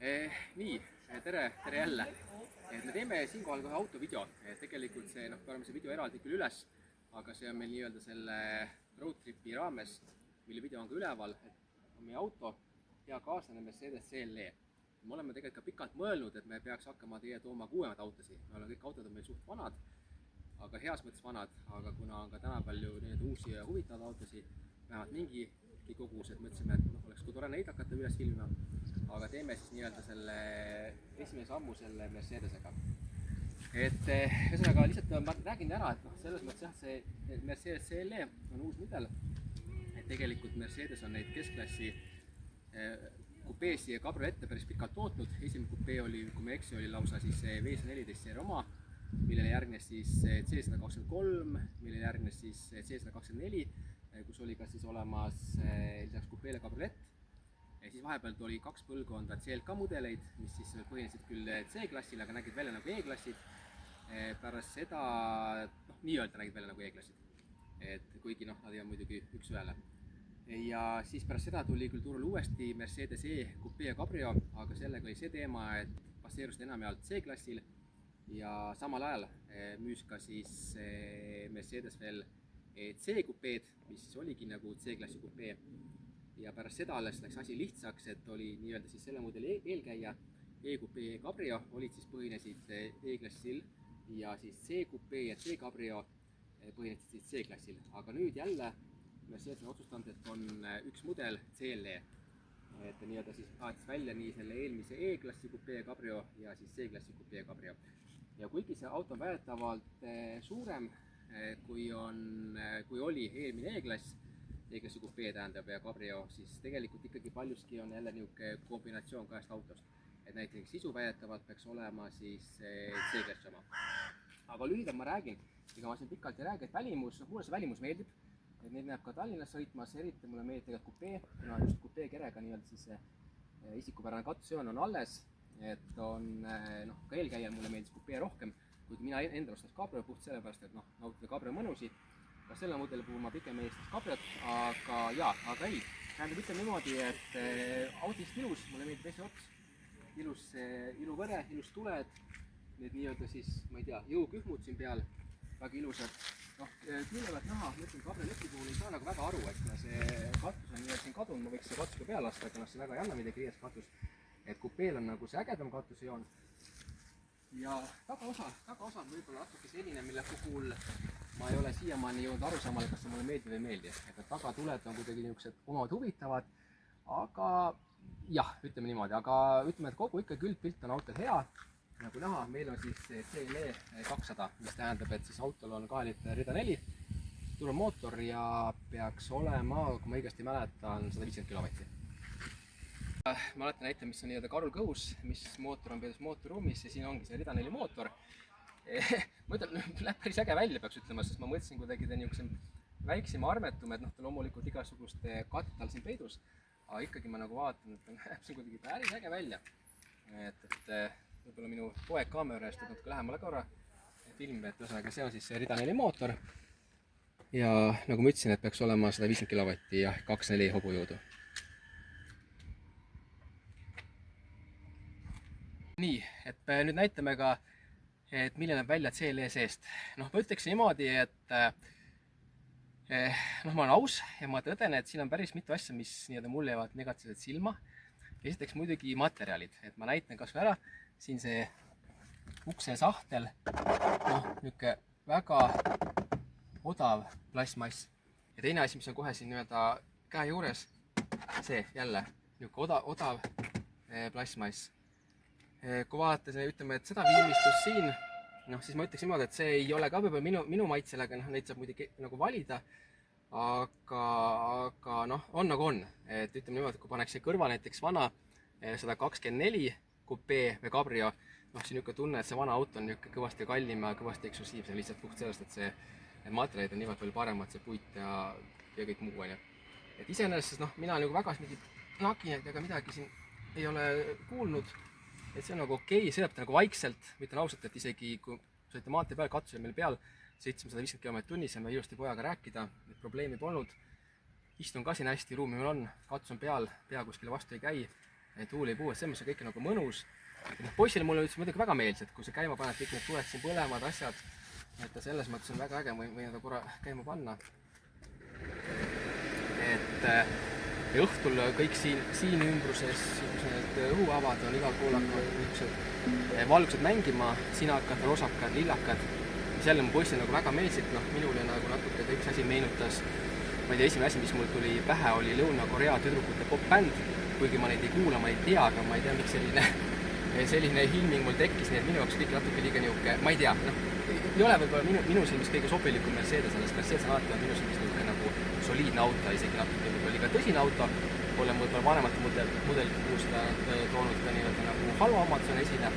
Nii, tere jälle. Me teeme siinkohal kohe autovideo. Tegelikult see, paneme see video eraldi küll üles, aga see on meil nii-öelda selle road tripi raames, mille video on ka üleval, et on meie auto, hea kaaslane Mercedes CLE. Me oleme tegelikult ka pikalt mõelnud, et me peaks hakkama teie tooma kuuemaid autosid. Kõik autod on meil suht vanad, aga heas mõttes vanad, aga kuna on ka täna palju uusi ja huvitavaid autosid, vähemalt mingi kogus, et mõtlesime, et oleks kui tore neid hakata üles filmima, aga teeme siis nii-öelda selle esimene sammu selle Mercedesega. Ühesõnaga lihtsalt ma räägin ära, et selles mõttes jah, see Mercedes CLE on uus mudel. Tegelikult Mercedes on neid keskklassi kupeesi ja kabriolette päris pikalt tootnud. Esimene kupee oli, kui me eksi, oli lausa siis V114 seeria oma, millele järgnes siis C123, millele järgnes siis C124, kus oli ka siis olemas lisaks kupeele kabriolett. Siis vahepealt oli 2 põlvkonda CLK mudeleid, mis siis põhinesid küll C-klassil, aga nägid välja nagu E-klassid. Pärast seda, nii-öelda nägid välja nagu E-klassid. Kuigi nad ei ole muidugi üks ühele. Ja siis pärast seda tuli küll turule uuesti Mercedes E Coupé ja Cabrio, aga sellega oli see teema, et baseerusid enamjaolt C-klassil ja samal ajal müüs ka siis Mercedes veel C-kupeed, mis siis oligi nagu C-klassi kupee. Ja pärast seda alles läks asi lihtsaks, et oli nii-öelda siis selle mudeli eelkäija E-Coupé ja Cabrio olid siis põhinesid E-klassil ja siis C-Coupé ja C-Cabrio põhinesid siis C-klassil. Aga nüüd jälle Mercedes on otsustanud, et on üks mudel CLE. Et nii-öelda siis vahetas välja nii selle eelmise E-klassi Coupé ja Cabrio ja siis C-klassi Coupé ja Cabrio. Ja kuigi see auto on väidetavalt suurem, kui oli eelmine E-klass, E-klassi kupee tähendab ja Cabrio, siis tegelikult ikkagi paljuski on jälle niisugune kombinatsioon kahest autost. Et näiteks sisu väidetavalt peaks olema siis C-klassi oma. Aga lühidalt ma räägin, ega ma siin pikalt ei räägi, et välimus, mulle see välimus meeldib. Et neid näeb ka Tallinnas sõitmas, eriti mulle meeldib tegelikult kupee, kuna just kupee kerega nii-öelda siis isikupärane katusjoon on alles. Et on, ka eelkäijal mulle meeldis kupee rohkem, kuigi mina endal ostaks Cabrio puht sellepärast, et nautida Cabrio mõnusi. Ka selle mudeli puhul ma pigem eelistaks Cabriot, aga ei. Tähendab ütleme niimoodi, et autist ilus, mulle meeldib esiots, iluvõre, ilus tuled, need nii-öelda siis, ma ei tea, jõukühmud siin peal, väga ilusad. Külje pealt näha, ma ütlen, kabrioleti puhul ei saa nagu väga aru, et kuna see katus on nii-öelda siin kadunud, ma võiks see katus ka peale lasta, aga see väga ei anna midagi riies katus. Et kupeel on nagu see ägedam katusjoon. Ja tagaosa on võib-olla natuke selline, mille puhul ma ei ole siiamaani jõudnud aru saamale, kas see mulle meeldib või ei meeldi. Et tagatuled on kuidagi niisugused omad huvitavad, aga jah, ütleme niimoodi, aga ütleme, et kogu ikkagi üldpilt on autol hea. Nagu näha, meil on siis CLE 200, mis tähendab, et siis autol on 2 liitri rida 4 turvamootor ja peaks olema, kui ma õigesti mäletan, 150 kilovatti. Ma alati näitan, mis on nii-öelda karul kõhus, mis mootor on peidus mootorruumis ja siin ongi see rida 4 mootor. Ma ütlen, läheb päris äge välja, peaks ütlema, sest ma mõtlesin kuidagi ta niisugusem väiksem armetum, et ta loomulikult igasuguste katte all siin peidus, aga ikkagi ma nagu vaatan, et ta läheb siin kuidagi päris äge välja. Et võib-olla minu poeg kaamera eest natuke lähemale korra filmida, et ühesõnaga see on siis see rida 4 mootor ja nagu ma ütlesin, et peaks olema 150 kilovatti ja 2.4 hobujõudu. Nii, et nüüd näitame ka, et milline näeb välja CLE seest. Ma ütleks niimoodi, et ma olen aus ja ma tõden, et siin on päris mitu asja, mis mulle jäävad negatiivselt silma. Esiteks muidugi materjalid, et ma näitan kas või ära, siin see ukse sahtel, niisugune väga odav plastmass. Ja teine asi, mis on kohe siin käe juures, see jälle niisugune odav plastmass. Kui vaadata, ütleme, et seda viimistlust siin, siis ma ütleks niimoodi, et see ei ole ka võib-olla minu maitsel, aga neid saab muidugi nagu valida, aga on nagu on. Et ütleme niimoodi, et kui paneks see kõrva näiteks vana 124 kupee või Cabrio, siin niisugune tunne, et see vana auto on kõvasti kallim ja kõvasti eksklusiivsem lihtsalt puht sellest, et need materjalid on niivõrd palju paremad, see puit ja kõik muu. Et iseenesest mina nagu väga nakinat ega midagi siin ei ole kuulnud. Et see on nagu okei, sõidab ta nagu vaikselt, ma ütlen ausalt, et isegi kui sõita maantee peal, katus oli meil peal, sõitsime 150 km tunnis, saime ilusti pojaga rääkida, et probleemi polnud. Istun ka siin hästi, ruumi meil on, katus on peal, pea kuskile vastu ei käi. tuul ei puhu, selles mõttes kõik on nagu mõnus. Poissile mulle ütles muidugi väga meeldis, et kui sa käima paned, kõik need tuled siin põlemad asjad, et selles mõttes on väga äge, võin ta korra käima panna. Et õhtul kõik siin ümbruses, need õhuavad on igal pool hakkavad valgused mängima, sinakad, rosakad, lillakad. Mis jälle mu poissile nagu väga meeldisid, minule nagu natuke üks asi meenutas. Ma ei tea, esimene asi, mis mul tuli pähe, oli Lõuna-Korea tüdrukute pop-bänd, kuigi ma neid ei kuula, ma ei tea, aga ma ei tea, miks selline ilming mul tekkis, nii et minu jaoks kõik natuke liiga niuke, ma ei tea, ei ole võib-olla minu silmis kõige sobilikum Mercedes, sest Mercedes on alati minu silmis niuke nagu soliidne auto, isegi natuke võib-olla liiga tõsine auto. Olen võib-olla vanemate mudelite puhul seda toonud ka nii-öelda nagu halva omadusena esile,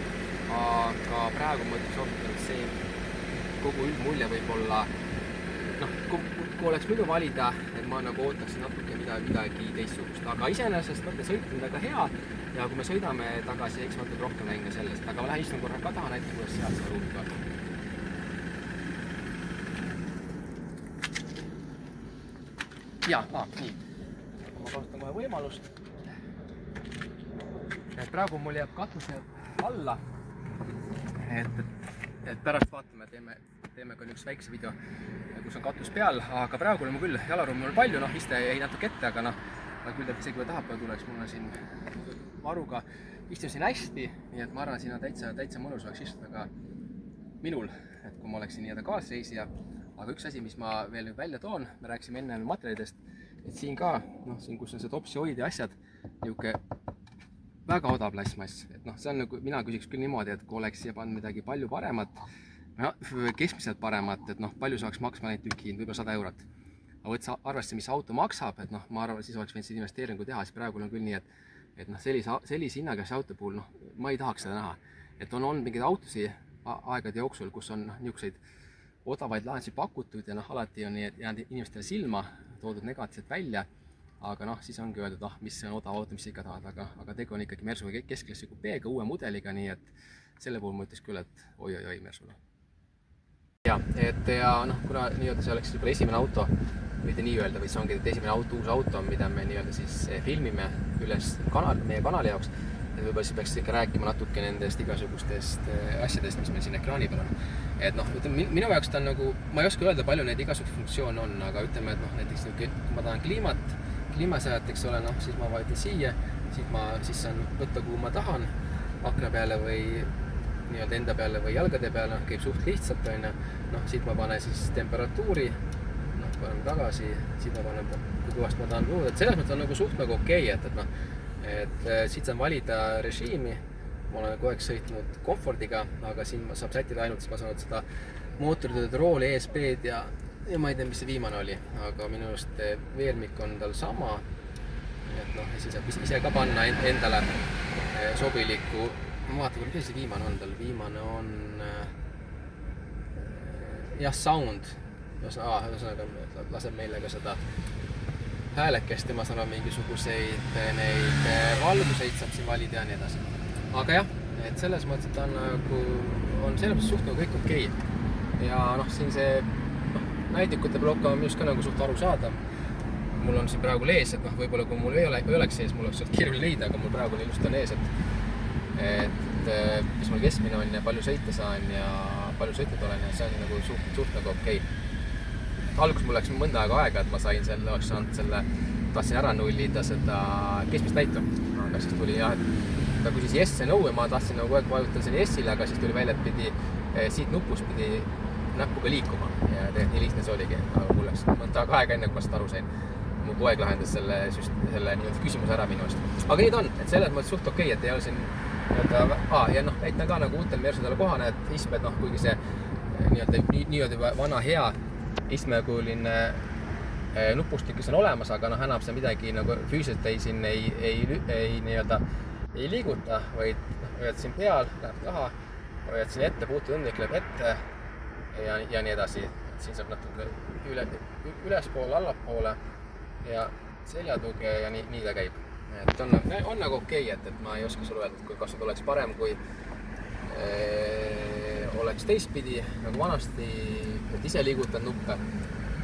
aga praegu ma ütleks otsutada, et see kogu üldmulje võib-olla, kui oleks muidu valida, et ma nagu ootaksin natuke midagi teistsugust, aga iseenesest sõit on väga hea ja kui me sõidame tagasi, eks ma rohkem näin ka sellest, aga ma lähen istun korra ka taha näite, kuidas sealt seda ruumi tuleb. Nii. Ma kasutan kohe võimalust. Praegu mul jääb katus alla, et pärast vaatame, teeme ka üks väikse video, kus on katus peal, aga praegu on mul küll jalaruumi palju, iste jäi natuke ette, aga küll isegi kui tahab tuleks, mul on siin varuga, istun siin hästi, nii et ma arvan, siin on täitsa mõnus oleks istuda ka minul, et kui ma oleksin nii-öelda kaasreisija, aga üks asi, mis ma veel välja toon, me rääkisime enne materjalidest, et siin ka, siin kus on see topsi hoid ja asjad, niuke väga odav plastmass, et see on nagu, mina küsiks küll niimoodi, et kui oleks siia pannud midagi palju paremat, keskmiselt paremat, et palju saaks maksma neid tükihind, võib-olla 100 eurot. Aga võttes arvesse, mis auto maksab, et ma arvan, siis oleks võinud siin investeeringu teha, siis praegu on küll nii, et sellise hinnaga see auto puhul, ma ei tahaks seda näha. Et on olnud mingeid autosi aegade jooksul, kus on niisuguseid odavaid lahendusi pakutud ja alati on jäänud inimestele silma, toodud negatiivselt välja, aga siis ongi öeldud, mis on odav auto, mis ikka tahad, aga tegu on ikkagi Mersu keskklassi kupeega, uue mudeliga, nii et selle puhul ma ütleks küll, et oi Mersule. Ja kuna nii-öelda see oleks võib-olla esimene auto, mitte nii öelda, või see ongi esimene uus auto, mida me nii-öelda siis filmime üles meie kanali jaoks, et võib-olla siis peaks ikka rääkima natuke nendest igasugustest asjadest, mis meil siin ekraani peal on. Et ütleme, minu jaoks ta on nagu, ma ei oska öelda, palju neid igasugust funktsioone on, aga ütleme, et näiteks kui ma tahan kliimasajat, eks ole, siis ma vajutan siia, siis saan võtta, kuhu ma tahan, akna peale või nii-öelda enda peale või jalgade peale, käib suht lihtsalt, siit ma panen siis temperatuuri, paneme tagasi, siit ma panen, kui kõvast ma tahan puhuda, et selles mõttes on nagu suht nagu okei, et siit saan valida režiimi, ma olen kogu aeg sõitnud komfordiga, aga siin saab sättida ainult, siis ma saan seda mootoritööd rooli, ESP-d ja ma ei tea, mis see viimane oli, aga minu just veermik on tal sama, et siis saab ise ka panna endale sobiliku. Ma vaatan, kuidas see viimane on tal. Viimane on sound. Ühesõnaga laseb meile ka seda häälekest ja ma saan mingisuguseid neid valguseid saab siin valida ja nii edasi. Aga jah, et selles mõttes, et on selles mõttes suht nagu kõik okei. Ja siin see näidikute blokk on minust ka nagu suht aru saada. Mul on siin praegu lees, et võib-olla kui mul ei oleks sees, mul oleks sealt keeruline leida, aga mul praegu just on ees, et mis mul keskmine on ja palju sõita saan ja palju sõitud olen ja see on nagu suht nagu okei. Algus mul läks mõnda aega, et ma sain tahtsin ära nullida seda keskmist näitu, aga siis tuli ta küsis yes ja no ja ma tahtsin nagu kogu aeg vajutada selle yesile, aga siis tuli välja, et pidi siit nupust pidi näpuga liikuma ja tegelikult nii lihtne see oligi, aga mul läks mõnda aega enne, kui ma seda aru sain. Mu poeg lahendas selle küsimuse ära minu eest. Aga nii ta on, et selles mõttes suht okei, et ei ole siin ja näitan ka nagu uutel Mersudele kohane, et istmed, kuigi see nii-öelda vana hea istmekujuline nupustikis on olemas, aga enam see midagi nagu füüsiliselt ei liiguta, vaid hoiad siin peal, läheb taha, hoiad siin ette, puutuõnnik läheb ette ja nii edasi. Siin saab natuke ülespoole, allapoole ja seljatuge ja nii ta käib. Et on nagu okei, et ma ei oska sulle öelda, et kas see oleks parem, kui oleks teistpidi, nagu vanasti, et ise liigutan nuppe,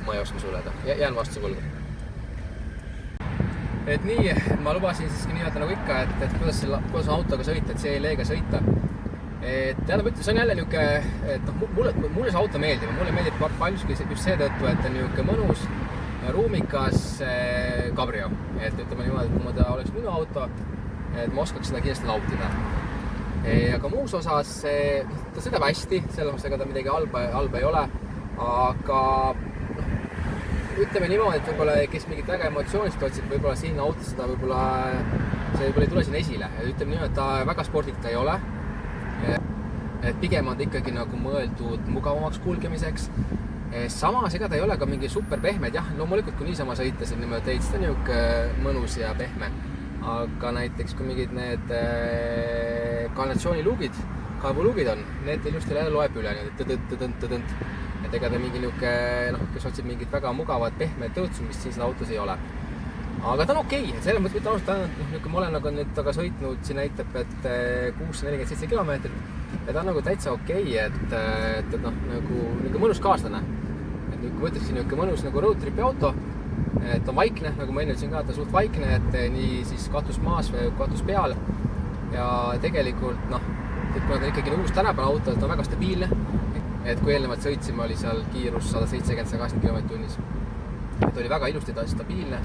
ma ei oska sulle öelda. Jään vastu võlgu. et nii, ma lubasin siiski nii-öelda nagu ikka, et kuidas on autoga sõita, et CLE-ga sõita. Et tähendab, see on jälle niuke, et noh, mulle see auto meeldib, mulle meeldib paljuski just seetõttu, et on niuke mõnus, ruumikas cabrio. Et ütleme niimoodi, et kui ta oleks minu auto, et ma oskaks seda kiiresti nautida. Aga muus osas ta sõidab hästi, selles mõttes, ega ta midagi halba ei ole, aga ütleme niimoodi, et võib-olla kes mingit väga emotsioonist otsib, võib-olla siin autos seda võib-olla ei tule siin esile. Ütleme niimoodi, et ta väga spordilt ei ole. Et pigem on ta ikkagi nagu mõeldud mugavamaks kulgemiseks. Samas ega ta ei ole ka mingi super pehmed, jah, loomulikult kui niisama sõita siin niimoodi teid, seda on niuke mõnus ja pehme. Aga näiteks kui mingid need kanalisatsiooniluugid, kaevuluugid on, need ilusti loeb üle, tõdõnt. Et ega ta mingi niuke, kes otsib mingit väga mugavat pehme tõotsumist, siin seda autos ei ole. Aga ta on okei, et selles mõttes mitte ma olen nagu nüüd taga sõitnud, siin näitab, et 647 kilomeetrit ja ta on nagu täitsa okei, et nagu mõnus kaaslane. Et kui võtaks siin mõnus nagu road tripi auto, et on vaikne, nagu ma enne ütlesin ka, et ta suht vaikne, et nii siis katus maas või katus peal ja tegelikult et kuna ta ikkagi uus tänapäeva auto, et ta on väga stabiilne, et kui eelnevalt sõitsime, oli seal kiirus 170-180 km tunnis. Et oli väga ilusti stabiilne,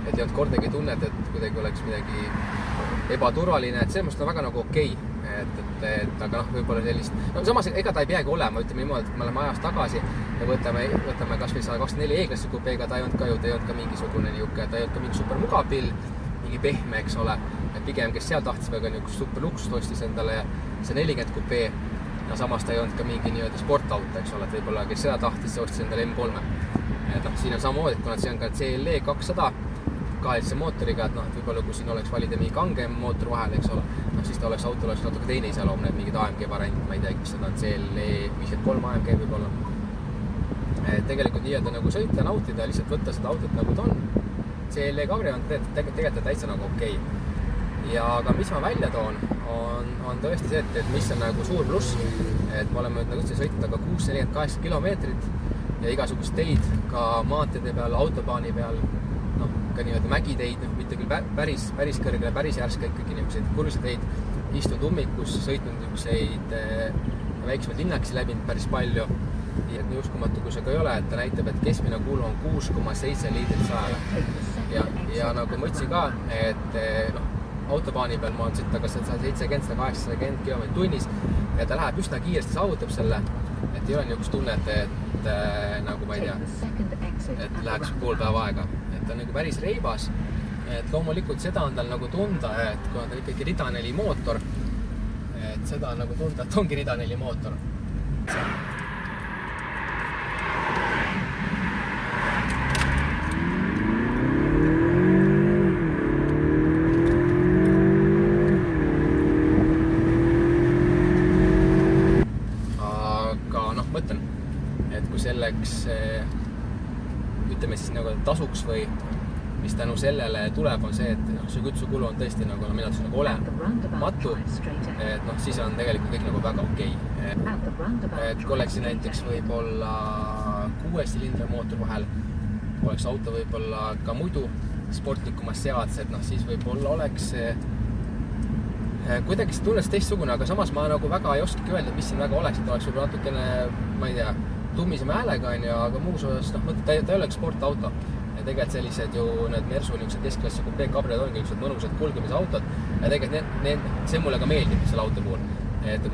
et ei olnud kordagi tunnet, et kuidagi oleks midagi ebaturvaline, et selles mõttes on väga nagu okei. Aga võib-olla sellist... samas ega ta ei peagi olema, ütleme niimoodi, et kui me oleme ajas tagasi ja võtame kas või 124 E-klassi kupeega, ta ei olnud ka mingisugune niuke, ta ei olnud ka mingi super mugapill, mingi pehme, eks ole. Et pigem, kes seal tahtis väga niuke super luksust ostis endale see 40 kupee ja samas ta ei olnud ka mingi nii-öelda sportauto, eks ole, et võib-olla kes seda tahtis, see ostis endale M3. Et siin on samamoodi, et kuna see on ka CLE 200 kahelise mootoriga, et võib-olla kui siin oleks valida mingi kangem mootor vahel, eks ole, siis ta autol oleks natuke teine iseloom, need mingid AMG variant, ma ei tea, mis seda on CLE 53 AMG võib-olla. Tegelikult nii-öelda nagu sõita ja nautida, lihtsalt võtta seda autot nagu ta on. CLE cabrio on tegelikult täitsa nagu okei. Ja aga mis ma välja toon, on tõesti see, et mis on nagu suur pluss, et me oleme nagu sõitnud aga 648 kilomeetrit ja igasugust teid ka maanteede peal, autobaani peal, ka nii-öelda mägiteid, mitte küll päris kõrgele, päris järska ikkagi niisuguseid kurvseid, istunud ummikus, sõitnud niisuguseid väiksemaid linnakesi läbinud päris palju. Nii uskumatu, kui see ka ei ole, et ta näitab, et keskmine kulu on 6,7 liitrit 100-le. Ja nagu ma ütlesin ka, et autobaani peal ma olen sõita kas 170-180 km tunnis ja ta läheb üsna kiiresti, saavutab selle, et ei ole niisugust tunnet, et nagu ma ei tea, et läheks pool päeva aega. Et ta on nagu päris reibas, et loomulikult seda on tal nagu tunda, et kuna ta on ikkagi rida 4 mootor, et seda on nagu tunda, et ongi rida 4 mootor. Aga mõtlen, et kui selleks ütleme siis nagu tasuks või mis tänu sellele tuleb, on see, et see kütusukulu on tõesti nagu mina ütlesin nagu olematu, et siis on tegelikult kõik nagu väga okei. Et kui oleks näiteks võib-olla 6-silindri mootor vahel, oleks auto võib-olla ka muidu sportlikumas seats, et siis võib-olla oleks kuidagi see tunnes teistsugune, aga samas ma nagu väga ei oskagi öelda, mis siin väga oleks, et oleks võib-olla natukene, ma ei tea, tummisema häälega, aga muus osas, ta ei oleks sportauto. Ja tegelikult sellised ju need Mersu keskklassi kupee cabriod ongi niisugused mõnusad kulgemisautot ja tegelikult see mulle ka meeldib selle auto puhul. Et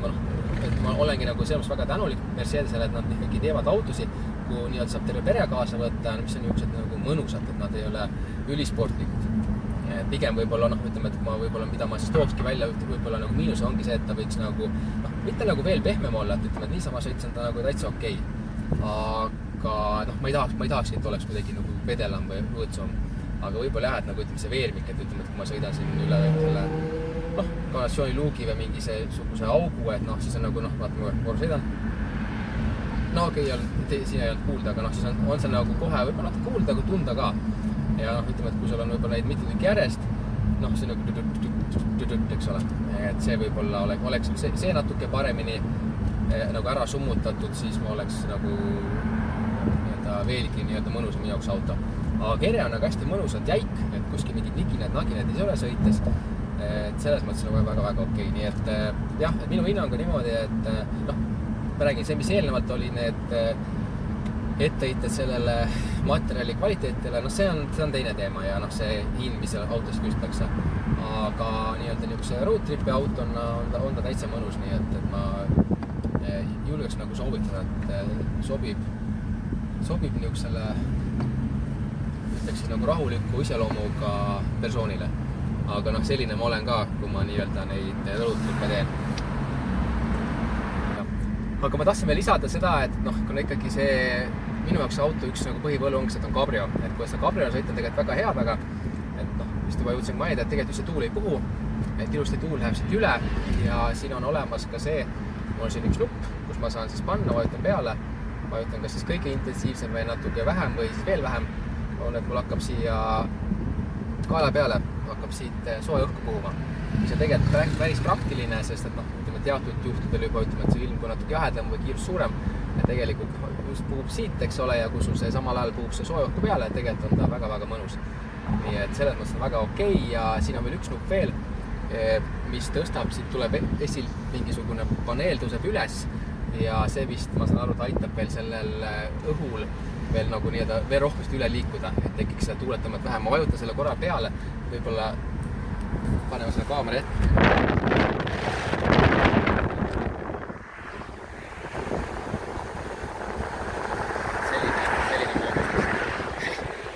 ma olengi nagu selles väga tänulik Mercedesele, et nad ikkagi teevad autosid, kui nii-öelda saab terve pere kaasa võtta, mis on niisugused nagu mõnusad, et nad ei ole ülisportlikud. Pigem võib-olla, ütleme, et mida ma siis tookski välja, võib-olla nagu miinus ongi see, et ta võiks nagu, mitte nagu veel pehmem olla, et ütleme, et niisama sõitsen ta nagu täitsa okei. Aga ma ei tahaks, et oleks kuidagi nagu vedelam või võõtsum. Aga võib-olla jah, et nagu ütleme see veermik, et ütleme, et kui ma sõidan siin üle selle kanalisatsiooniluugi või mingi seesuguse augu, et siis on nagu, vaatame, kui sõidan. Okei, siin ei olnud kuulda, aga siis on see nagu kohe võib-olla natuke kuulda, aga tunda ka. Ja ütleme, et kui sul on võib-olla neid mitu tükki järjest, see nagu eks ole, et see võib-olla oleks see natuke paremini nagu ära summutatud, siis ma oleks nagu veelgi mõnusam jaoks auto. aga kere on hästi mõnusalt jäik, et kuskil mingid nikinad-naginad ei ole sõites. Et selles mõttes on väga-väga okei. Nii et jah, et minu hinnang on niimoodi, et ma räägin see, mis eelnevalt oli need etteheited sellele materjali kvaliteetile, see on teine teema ja see hind, mis seal autos küsitakse. Aga niisuguse road tripi autona on ta täitsa mõnus, nii et ma julgeks nagu soovitada, et sobib niisugusele, ütleksin nagu rahuliku iseloomuga persoonile. Aga selline ma olen ka, kui ma neid road trippe teen. Aga ma tahtsin veel lisada seda, et kuna ikkagi see minu jaoks auto üks nagu põhipõlvõngs, et on cabrio. Et kui seda cabrio sõita on tegelikult väga hea taga, et vist juba jõudsin maida, et tegelikult just see tuul ei puhu, et ilusti tuul läheb siit üle ja siin on olemas ka see, mul on siin üks nupp, kus ma saan siis panna, vajutan peale, vajutan kas siis kõige intensiivsem või natuke vähem või siis veel vähem, on, et mul hakkab siia kaela peale, hakkab siit soe õhku puhuma. See on tegelikult päris praktiline, sest et teatud juhtudel juba et see ilm kui natuke jahedam või kiirus suurem ja tegelikult just puhub siit, eks ole, ja kui sul see samal ajal puhub see soe õhku peale, et tegelikult on ta väga-väga mõnus. Nii et selles mõttes on väga okei ja siin on veel üks nupp veel, mis tõstab, siit tuleb esil mingisugune paneel tõuseb üles ja see vist, ma saan aru, ta aitab veel sellel õhul veel nagu veel rohkesti üle liikuda, et tekiks seda tuuletõmmet vähem. Ma vajutan selle korra peale, võib-olla paneme selle kaamera ette.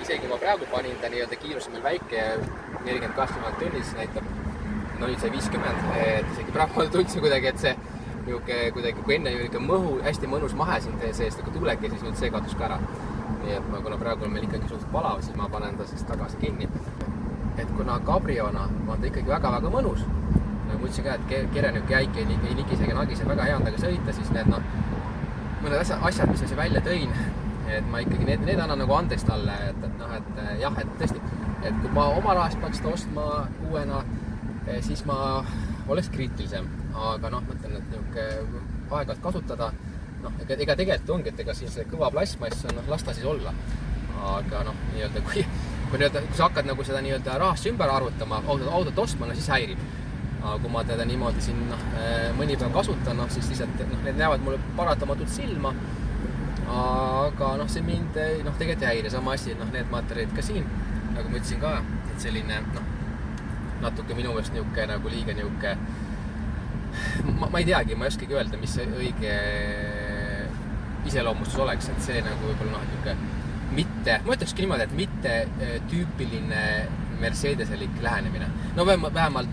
Isegi kui ma praegu panin ta kiirus on meil väike, 48 km tunnis näitab, nüüd sai 50, et isegi praegu tundsin kuidagi, et see kuidagi, kui enne hästi mõnus mahe siin seest, aga tuuleke, siis nüüd see katus ka ära. Nii et kuna praegu on meil ikkagi suht palav, siis ma panen ta siis tagasi kinni. Et kuna cabriona on ta ikkagi väga-väga mõnus, nagu ma ütlesin ka, et kere jäik ei nikisegi nagise, väga hea on taga sõita, siis need mõned asjad, mis ma siin välja tõin, et ma ikkagi need annan nagu andeks talle, et jah, et tõesti, et kui ma oma rahast peaks ta ostma uuena, siis ma oleks kriitilisem, aga mõtlen, et niisugune aegalt kasutada, ega tegelikult ongi, et ega siis kõva plasmass on, las ta siis olla, aga kui sa hakkad nagu seda rahast ümber arvutama, autot ostma, siis häirib. Aga kui ma teda niimoodi siin mõni päev kasutan, siis lihtsalt need näevad mulle paratamatult silma, aga see mind tegelikult ei häiri, sama asi, need materjalid ka siin, nagu ma ütlesin ka, et selline natuke minu meelest nagu liiga niuke, ma ei teagi, ma ei oskagi öelda, mis see õige iseloomustus oleks, et see nagu võib-olla mitte, ma ütlekski niimoodi, et mitte tüüpiline Mercedeselik lähenemine. Vähemalt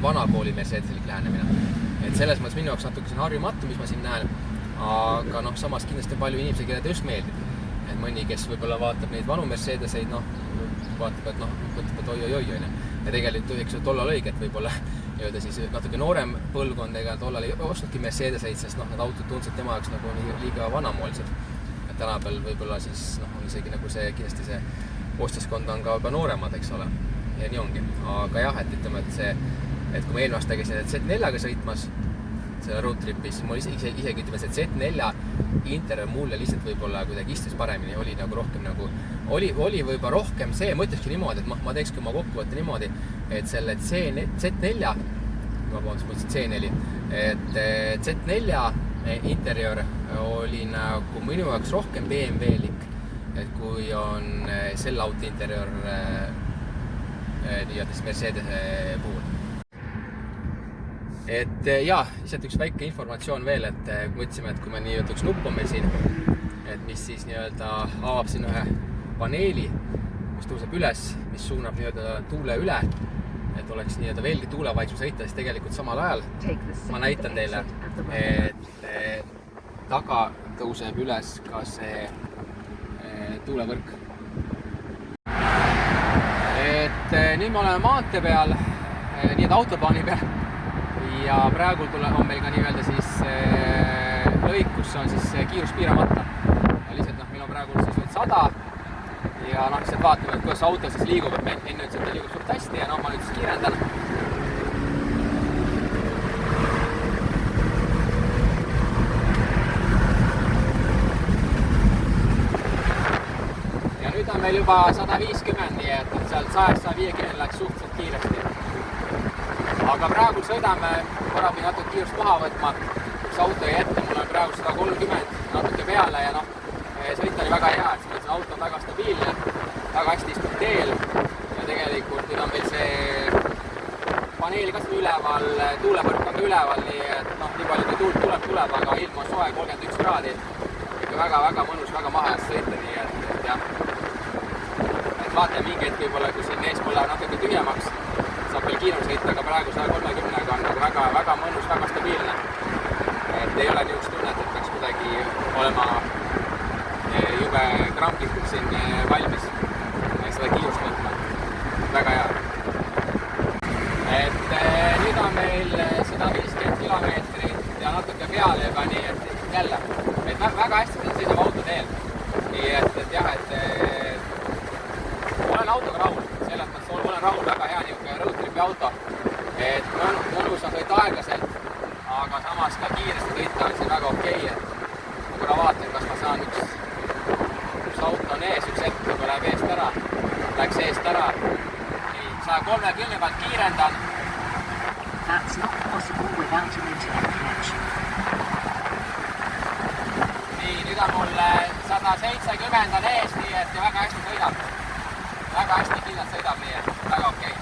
vanakooli Mercedeselik lähenemine. Et selles mõttes minu jaoks natuke harjumatu, mis ma siin näen, aga samas kindlasti on palju inimesi, kelle just meeldib. Et mõni, kes võib-olla vaatab neid vanu Mercedeseid, vaatab, et oi. Ja tegelikult eks tollal õige, et võib-olla siis natuke noorem põlvkond, ega tollal ei ostnudki Mercedeseid, sest need autod tundsid tema jaoks nagu liiga vanamoolised. Tänapäeval võib-olla siis on isegi nagu see, kindlasti see ostjaskond on ka juba nooremad, eks ole. Ja nii ongi. Aga jah, et ütleme, et kui ma eelmine aasta käisin Z4-ga sõitmas, selle road tripis, siis mul isegi ütleme, et Z4 interior mulle lihtsalt võib-olla kuidagi istus paremini, oli nagu rohkem oli võib-olla rohkem see, ma ütlekski niimoodi, et ma teekski oma kokkuvõtte niimoodi, et selle Z4, ma mõtlesin C4, et Z4 interior oli nagu minu jaoks rohkem BMW-lik, et kui on selle auto interior Mercedese puhul. Et jaa, lihtsalt üks väike informatsioon veel, et mõtlesime, et kui me üks nupp on meil siin, et mis siis avab siin ühe paneeli, mis tõuseb üles, mis suunab tuule üle, et oleks veelgi tuulevaiksem sõita, siis tegelikult samal ajal ma näitan teile, et taga tõuseb üles ka see tuulevõrk. Et nüüd me oleme maantee peal, autobaani peal ja praegu on meil ka siis lõik, kus on siis kiirus piiramata. Ja lihtsalt meil on praegu siis 100 ja lihtsalt vaatame, et kuidas auto siis liigub, et enne ütles, et ta liigub suht hästi ja ma nüüd siis kiirendan. Ja nüüd on meil juba 150, nii et sealt 100-150 läks suhteliselt kiiresti. Aga praegu sõidame, korra pidi natuke kiirust maha võtma, üks auto jäi ette, mul on praegu 130 natuke peale ja sõit oli väga hea, et see auto on väga stabiilne, väga hästi istub teel ja tegelikult nüüd on meil see paneel ka siin üleval, tuulepõrk on ka üleval, nii et nii palju kui tuult tuleb, aga ilm on soe 31 kraadi. Ikka väga mõnus, väga maheas sõita, nii et jah. Et vaatame mingi hetk võib-olla, kui siin eespool läheb natuke tühjemaks, saab veel kiirem sõita, aga praegu 130-ga on nagu väga mõnus, väga stabiilne. Et ei ole niisugust tunnet, et peaks kuidagi olema jube kramplikult siin valmis seda kiirust võtma. Väga hea. Et nüüd on meil 150 kilomeetrit ja natuke peale juba, nii et jälle, et väga hästi siin seisab auto teel. Nii et jah, et olen autoga rahul, selles mõttes olen rahul, väga hea niisugune roadtripi auto. Et mõnus on sõita aeglaselt, aga samas ka kiiresti sõita on siin väga okei, et ma korra vaatan, kas ma saan üks auto on ees, üks hetk juba läheb eest ära, läks eest ära. 130 pealt kiirendan. That's not possible without an internet connection. Nii, nüüd on mul 170 on ees, nii et väga hästi sõidab. Väga hästi kindlalt sõidab, nii et väga okei.